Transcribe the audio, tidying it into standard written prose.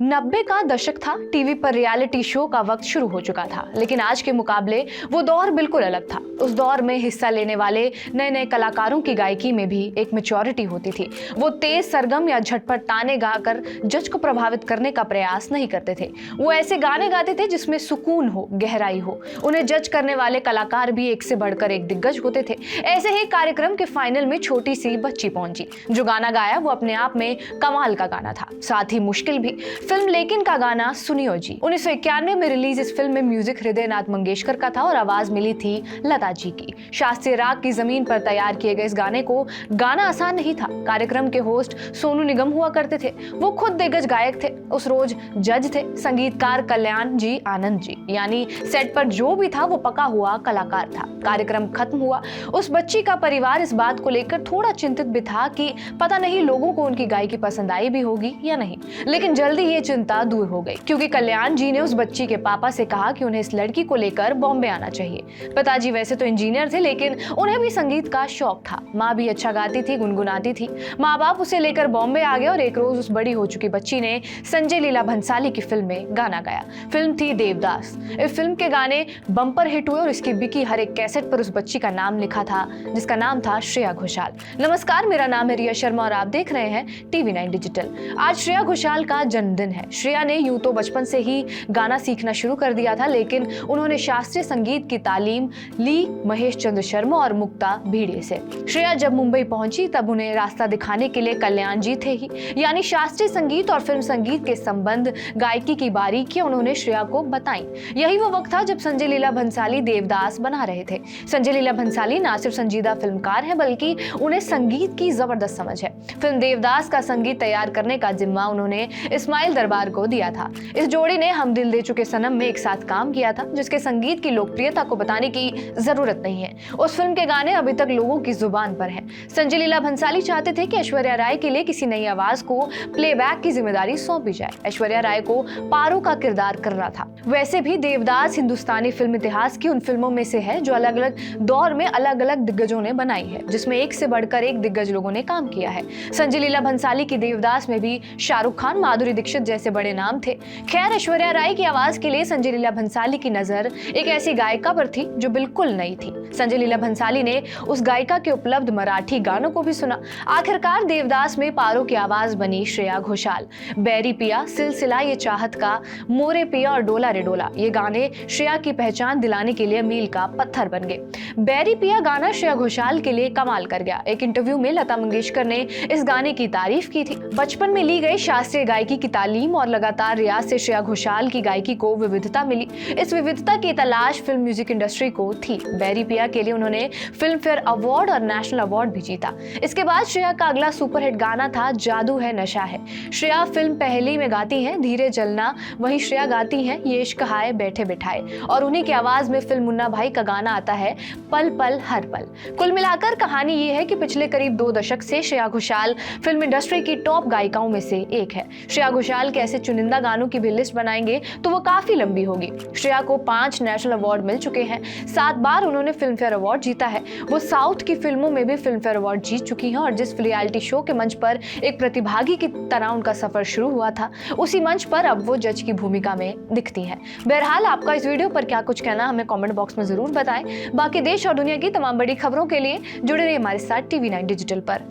90 का दशक था। टीवी पर रियलिटी शो का वक्त शुरू हो चुका था, लेकिन आज के मुकाबले वो दौर बिल्कुल अलग था। उस दौर में हिस्सा लेने वाले नए नए कलाकारों की गायकी में भी एक मैच्योरिटी होती थी। वो तेज, सरगम या झटपट ताने गाकर जज को प्रभावित करने का प्रयास नहीं करते थे। वो ऐसे गाने गाते थे जिसमें सुकून हो, गहराई हो। उन्हें जज करने वाले कलाकार भी एक से बढ़कर एक दिग्गज होते थे। ऐसे ही कार्यक्रम के फाइनल में छोटी सी बच्ची पहुंची। जो गाना गाया वो अपने आप में कमाल का गाना था, साथ ही मुश्किल भी। फिल्म लेकिन का गाना सुनियो जी। 1991 में रिलीज इस फिल्म में म्यूजिक हृदय नाथ मंगेशकर का था और आवाज मिली थी लता जी की। शास्त्रीय राग की जमीन पर तैयार किए गए इस गाने को गाना आसान नहीं था। कार्यक्रम के होस्ट सोनू निगम हुआ करते थे। वो खुद दिग्गज गायक थे, उस रोज जज थे। संगीतकार कल्याण जी आनंद जी, यानी सेट पर जो भी था वो पका हुआ कलाकार था। कार्यक्रम खत्म हुआ। उस बच्ची का परिवार इस बात को लेकर थोड़ा चिंतित भी था कि पता नहीं लोगों को उनकी गायकी पसंद आई भी होगी या नहीं, लेकिन जल्दी ये चिंता दूर हो गई, क्योंकि कल्याण जी ने उस बच्ची के पापा से कहा कि उन्हें इस लड़की को लेकर बॉम्बे आना चाहिए। पिताजी वैसे तो इंजीनियर थे, लेकिन उन्हें भी संगीत का शौक था। माँ भी अच्छा गाती थी, गुनगुनाती थी। माँ बाप उसे लेकर बॉम्बे आ गए और एक रोज उस बड़ी हो चुकी बच्ची ने संजय लीला भंसाली की फिल्म में गाना गाया। फिल्म थी देवदास। इस फिल्म के गाने बम्पर हिट हुए और इसकी बिकी हर एक कैसेट पर उस बच्ची का नाम लिखा था, जिसका नाम था श्रेया घोषाल। नमस्कार, मेरा नाम है रिया शर्मा और आप देख रहे हैं TV9 डिजिटल। आज श्रेया घोषाल का जन्मदिन है। श्रेया ने यूं तो बचपन से ही गाना सीखना शुरू कर दिया था, लेकिन उन्होंने शास्त्रीय संगीत की तालीम ली महेश चंद्र शर्मा और मुक्ता भिड़े से। श्रेया जब मुंबई पहुंची तब उन्हें रास्ता दिखाने के लिए कल्याण जी थे ही, यानी शास्त्रीय संगीत और फिल्म संगीत के संबंध, गायकी की बारीकियां उन्होंने श्रेया को बताई। यही वो वक्त था जब संजय लीला भंसाली देवदास बना रहे थे। संजय लीला भंसाली ना सिर्फ संजीदा फिल्मकार हैं, बल्कि उन्हें संगीत की जबरदस्त समझ है। फिल्म देवदास का संगीत तैयार करने का जिम्मा उन्होंने इस्माइल दरबार को दिया था। इस जोड़ी ने हम दिल दे चुके सनम में एक साथ काम किया था, जिसके संगीत की लोकप्रियता को बताने की जरूरत नहीं है। उस फिल्म के गाने अभी तक लोगों की जुबान पर हैं। संजय लीला भंसाली चाहते थे कि ऐश्वर्या राय के लिए किसी नई आवाज को प्लेबैक की जिम्मेदारी सौंपी जाए। ऐश्वर्या राय को पारो का किरदार करना था। वैसे भी देवदास हिंदुस्तानी फिल्म इतिहास की उन फिल्मों में से है जो अलग अलग दौर में अलग अलग दिग्गजों ने बनाई है, जिसमें एक से बढ़कर एक दिग्गज लोगों ने काम किया है। संजय लीला भंसाली की देवदास में भी शाहरुख खान, माधुरी दीक्षित जैसे बड़े नाम थे। खैर, ऐश्वर्या राय की आवाज के लिए संजय लीला भंसाली की नजर एक ऐसी गायिका पर थी जो बिल्कुल नई थी। संजय लीला भंसाली ने उस गायिका के उपलब्ध मराठी गानों को भी सुना। आखिरकार देवदास में पारो की आवाज बनी श्रेया घोषाल। बैरी पिया, सिलसिला, ये चाहत का, मोरे पिया और डोला रे डोला, ये गाने श्रेया की पहचान दिलाने के लिए मील का पत्थर बन गए। बैरी पिया गाना श्रेया घोषाल के लिए कमाल कर गया। एक इंटरव्यू में लता मंगेशकर ने इस गाने की तारीफ की थी। बचपन में ली गई शास्त्रीय गायकी की तालीम और लगातार रियाज से श्रेया घोषाल की गायकी को विविधता मिली। इस विविधता की तलाश फिल्म म्यूजिक इंडस्ट्री को थी। बैरी पिया के लिए उन्होंने फिल्म फेयर अवार्ड और नेशनल अवार्ड भी जीता। इसके बाद श्रेया का अगला सुपरहिट गाना था जादू है नशा है। श्रेया फिल्म पहली में गाती हैं धीरे जलना, वहीं श्रेया गाती हैं ये इश्क हाय बैठे बिठाए, और उन्हीं की आवाज में फिल्म मुन्ना भाई का गाना आता है पल पल हर पल। कुल मिलाकर कहानी ये है कि पिछले करीब 2 दशक से श्रेया घोषाल फिल्म इंडस्ट्री की टॉप गायिकाओं में से एक है। श्रेया घोषाल के ऐसे चुनिंदा गानों की भी लिस्ट बनाएंगे तो वो काफी लंबी होगी। श्रेया को 5 नेशनल अवार्ड मिल चुके हैं। 7 बार उन्होंने फिल्म फेयर अवार्ड जीता है। वो साउथ की फिल्मों में भी फिल्म फेयर अवार्ड जीत चुकी हैं और जिस रियलिटी शो के मंच पर एक प्रतिभागी की तरह उनका सफर शुरू हुआ था, उसी मंच पर अब वो जज की भूमिका में दिखती हैं। बहरहाल, आपका इस वीडियो पर क्या कुछ कहना हमें कमेंट बॉक्स में जरूर बताएं। बाकी देश और दुनिया की तमाम बड़ी खबरों के लिए जुड़े रहिए हमारे साथ TV9 डिजिटल पर।